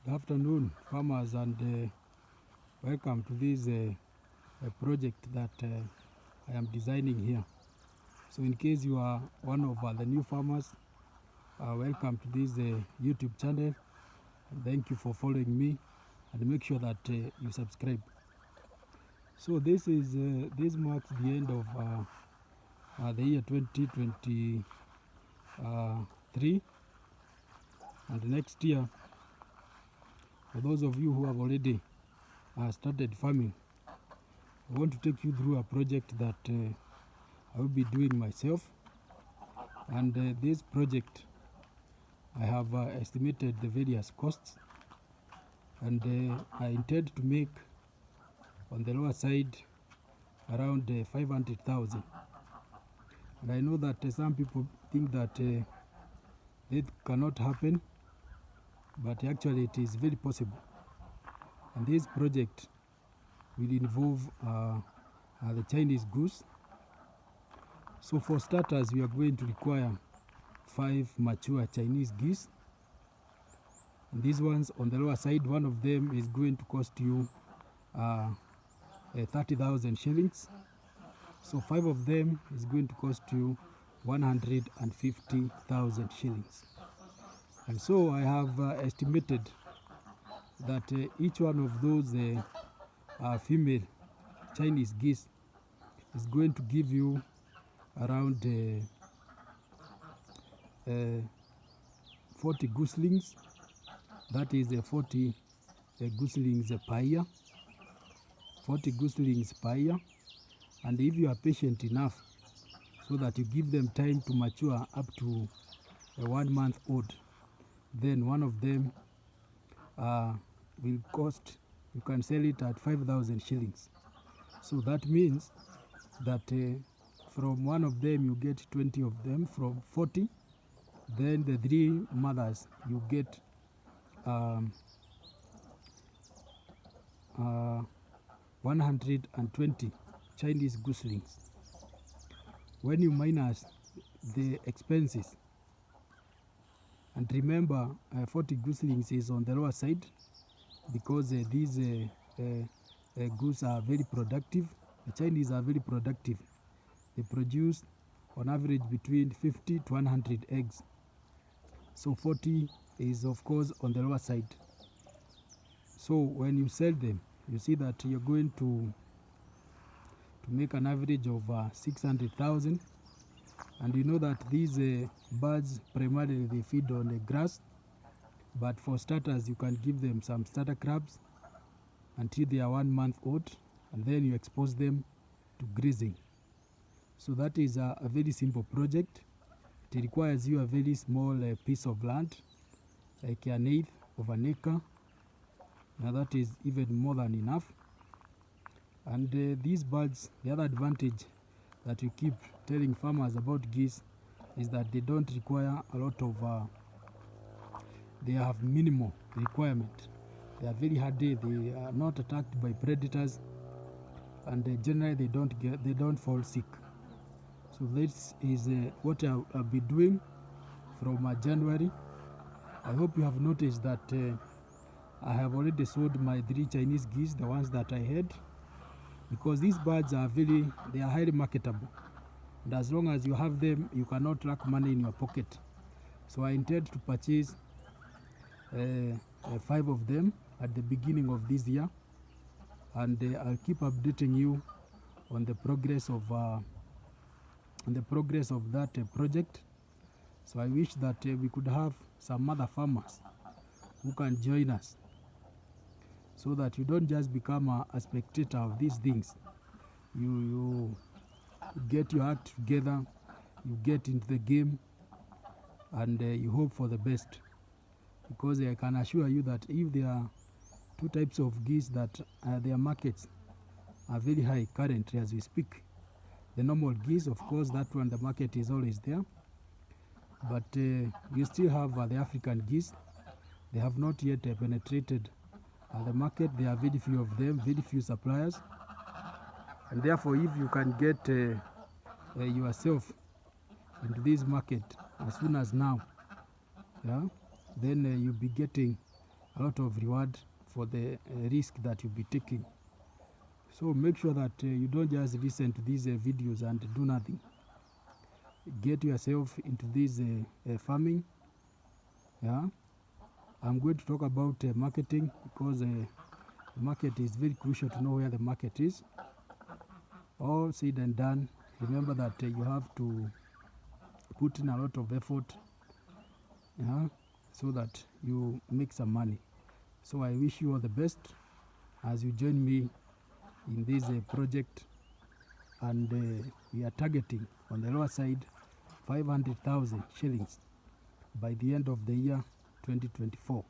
Good afternoon, farmers, and welcome to this project that I am designing here. So in case you are one of the new farmers, welcome to this YouTube channel. And thank you for following me, and make sure that you subscribe. So this marks the end of the year 2023, and next year, for those of you who have already started farming, I want to take you through a project that I will be doing myself. And this project, I have estimated the various costs, and I intend to make on the lower side around 500,000. And I know that some people think that it cannot happen, but actually it is very possible. And this project will involve the Chinese goose. So for starters, we are going to require 5 mature Chinese geese. And these ones on the lower side, one of them is going to cost you 30,000 shillings. So 5 of them is going to cost you 150,000 shillings. And so I have estimated that each one of those female Chinese geese is going to give you around 40 gooselings. That is 40 gooselings per year. 40 gooselings per year. And if you are patient enough so that you give them time to mature up to 1 month old, then one of them will cost, you can sell it at 5,000 shillings. So that means that from one of them you get 20 of them. From 40, then the 3 mothers you get 120 Chinese gooselings. When you minus the expenses, and remember 40 gooselings is on the lower side because these goose are very productive. The Chinese are very productive. They produce on average between 50 to 100 eggs. So 40 is of course on the lower side. So when you sell them, you see that you're going to make an average of 600,000. And you know that these birds primarily they feed on the grass, but for starters you can give them some starter crabs until they are 1 month old, and then you expose them to grazing. So that is a very simple project. It requires you a very small piece of land, like an eighth of an acre. Now that is even more than enough. And these birds, the other advantage that we keep telling farmers about geese is that they don't require a lot of, they have minimal requirement. They are very hardy, they are not attacked by predators, and generally they don't fall sick. So this is what I'll be doing from January. I hope you have noticed that I have already sold my 3 Chinese geese, the ones that I had, because these birds are they are highly marketable. And as long as you have them, you cannot lack money in your pocket. So I intend to purchase 5 of them at the beginning of this year, and I'll keep updating you on the progress of that project. So I wish that we could have some other farmers who can join us, so that you don't just become a spectator of these things. You get your act together, you get into the game, and you hope for the best. Because I can assure you that if there are 2 types of geese that their markets are very high currently as we speak. The normal geese, of course, that one the market is always there. But you still have the African geese. They have not yet penetrated the market. There are very few of them, very few suppliers. And therefore, if you can get yourself into this market as soon as now, yeah, then you'll be getting a lot of reward for the risk that you'll be taking. So make sure that you don't just listen to these videos and do nothing. Get yourself into this farming. Yeah, I'm going to talk about marketing, because the market is very crucial to know where the market is. All said and done, remember that you have to put in a lot of effort, yeah, so that you make some money. So I wish you all the best as you join me in this project, and we are targeting on the lower side 500,000 shillings by the end of the year 2024.